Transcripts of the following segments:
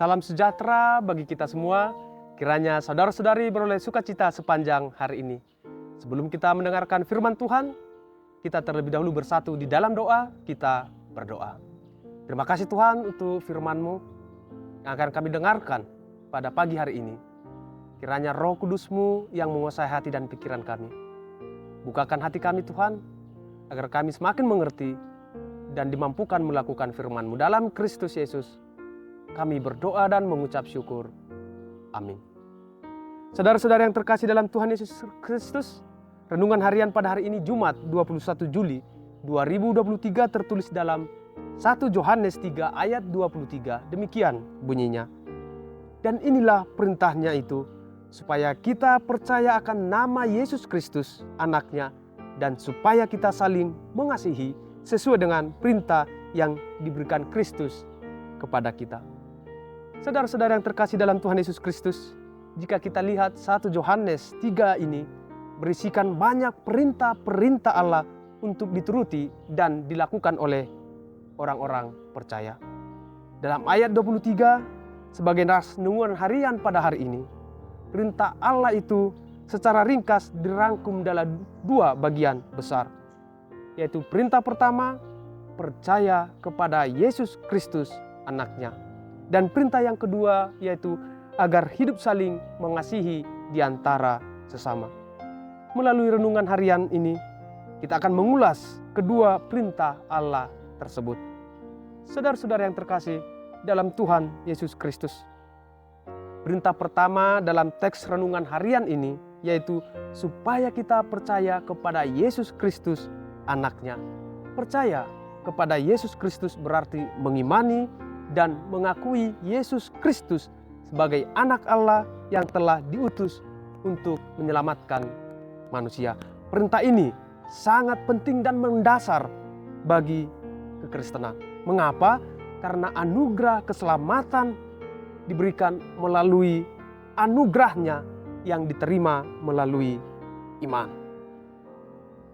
Salam sejahtera bagi kita semua. Kiranya saudara-saudari beroleh sukacita sepanjang hari ini. Sebelum kita mendengarkan firman Tuhan, kita terlebih dahulu bersatu di dalam doa. Kita berdoa. Terima kasih Tuhan untuk firman-Mu yang akan kami dengarkan pada pagi hari ini. Kiranya Roh Kudus-Mu yang menguasai hati dan pikiran kami. Bukakan hati kami Tuhan, agar kami semakin mengerti dan dimampukan melakukan firman-Mu dalam Kristus Yesus. Kami berdoa dan mengucap syukur. Amin. Saudara-saudara yang terkasih dalam Tuhan Yesus Kristus, renungan harian pada hari ini Jumat 21 Juli 2023 tertulis dalam 1 Yohanes 3 ayat 23. Demikian bunyinya. Dan inilah perintahnya itu, supaya kita percaya akan nama Yesus Kristus, anaknya, dan supaya kita saling mengasihi sesuai dengan perintah yang diberikan Kristus kepada kita. Saudara-saudara yang terkasih dalam Tuhan Yesus Kristus, jika kita lihat 1 Yohanes 3 ini berisikan banyak perintah-perintah Allah untuk dituruti dan dilakukan oleh orang-orang percaya. Dalam ayat 23, sebagai renungan harian pada hari ini, perintah Allah itu secara ringkas dirangkum dalam dua bagian besar, yaitu perintah pertama, percaya kepada Yesus Kristus, anaknya. Dan perintah yang kedua yaitu agar hidup saling mengasihi di antara sesama. Melalui renungan harian ini, kita akan mengulas kedua perintah Allah tersebut. Saudara-saudara yang terkasih dalam Tuhan Yesus Kristus. Perintah pertama dalam teks renungan harian ini yaitu supaya kita percaya kepada Yesus Kristus, anaknya. Percaya kepada Yesus Kristus berarti mengimani dan mengakui Yesus Kristus sebagai anak Allah yang telah diutus untuk menyelamatkan manusia. Perintah ini sangat penting dan mendasar bagi kekristenan. Mengapa? Karena anugerah keselamatan diberikan melalui anugerahnya yang diterima melalui iman.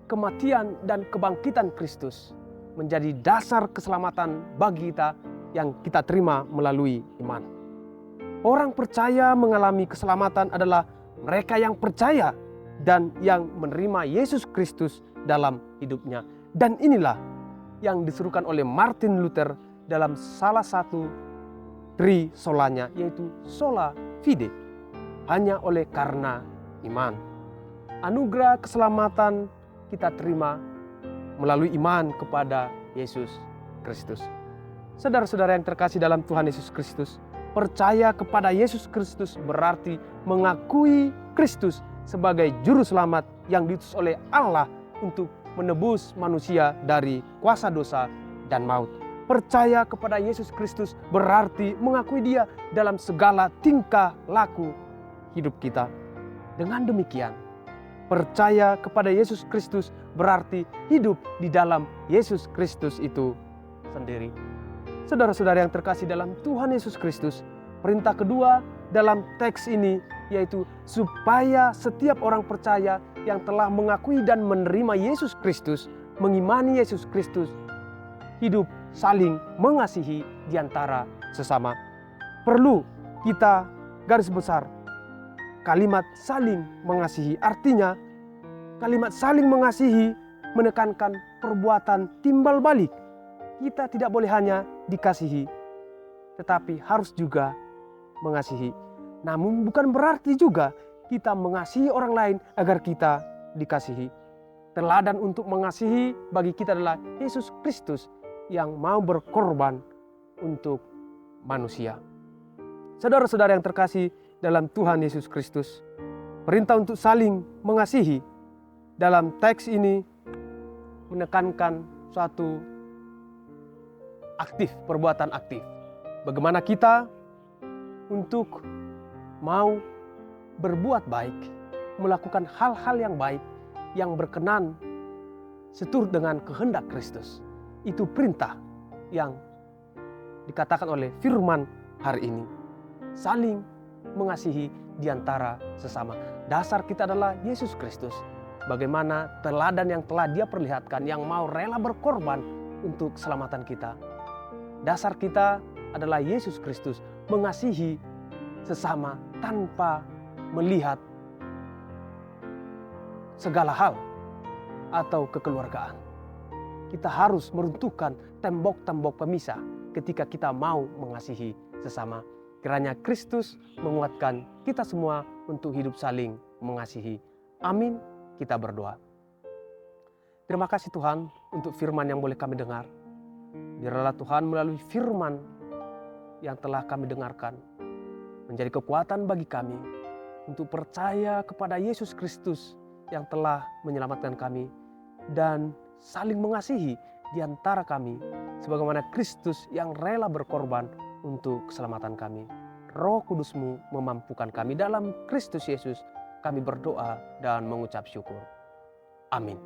Kematian dan kebangkitan Kristus menjadi dasar keselamatan bagi kita yang kita terima melalui iman. Orang percaya mengalami keselamatan adalah mereka yang percaya dan yang menerima Yesus Kristus dalam hidupnya. Dan inilah yang disuruhkan oleh Martin Luther dalam salah satu tri solanya, yaitu sola fide, hanya oleh karena iman. Anugerah keselamatan kita terima melalui iman kepada Yesus Kristus. Saudara-saudara yang terkasih dalam Tuhan Yesus Kristus, percaya kepada Yesus Kristus berarti mengakui Kristus sebagai juru selamat yang diutus oleh Allah untuk menebus manusia dari kuasa dosa dan maut. Percaya kepada Yesus Kristus berarti mengakui Dia dalam segala tingkah laku hidup kita. Dengan demikian, percaya kepada Yesus Kristus berarti hidup di dalam Yesus Kristus itu sendiri. Saudara-saudara yang terkasih dalam Tuhan Yesus Kristus, perintah kedua dalam teks ini yaitu supaya setiap orang percaya yang telah mengakui dan menerima Yesus Kristus, mengimani Yesus Kristus, hidup saling mengasihi di antara sesama. Perlu kita garis besar kalimat saling mengasihi. Artinya kalimat saling mengasihi menekankan perbuatan timbal balik. Kita tidak boleh hanya dikasihi, tetapi harus juga mengasihi. Namun bukan berarti juga kita mengasihi orang lain agar kita dikasihi. Teladan untuk mengasihi bagi kita adalah Yesus Kristus yang mau berkorban untuk manusia. Saudara-saudara yang terkasih dalam Tuhan Yesus Kristus, perintah untuk saling mengasihi dalam teks ini menekankan suatu aktif, perbuatan aktif. Bagaimana kita untuk mau berbuat baik, melakukan hal-hal yang baik, yang berkenan seturut dengan kehendak Kristus. Itu perintah yang dikatakan oleh firman hari ini. Saling mengasihi di antara sesama. Dasar kita adalah Yesus Kristus. Bagaimana teladan yang telah Dia perlihatkan, yang mau rela berkorban untuk keselamatan kita. Dasar kita adalah Yesus Kristus, mengasihi sesama tanpa melihat segala hal atau kekeluargaan. Kita harus meruntuhkan tembok-tembok pemisah ketika kita mau mengasihi sesama. Kiranya Kristus menguatkan kita semua untuk hidup saling mengasihi. Amin. Kita berdoa. Terima kasih Tuhan untuk firman yang boleh kami dengar. Biarlah Tuhan melalui firman yang telah kami dengarkan menjadi kekuatan bagi kami untuk percaya kepada Yesus Kristus yang telah menyelamatkan kami dan saling mengasihi di antara kami sebagaimana Kristus yang rela berkorban untuk keselamatan kami. Roh Kudus-Mu memampukan kami dalam Kristus Yesus. Kami berdoa dan mengucap syukur. Amin.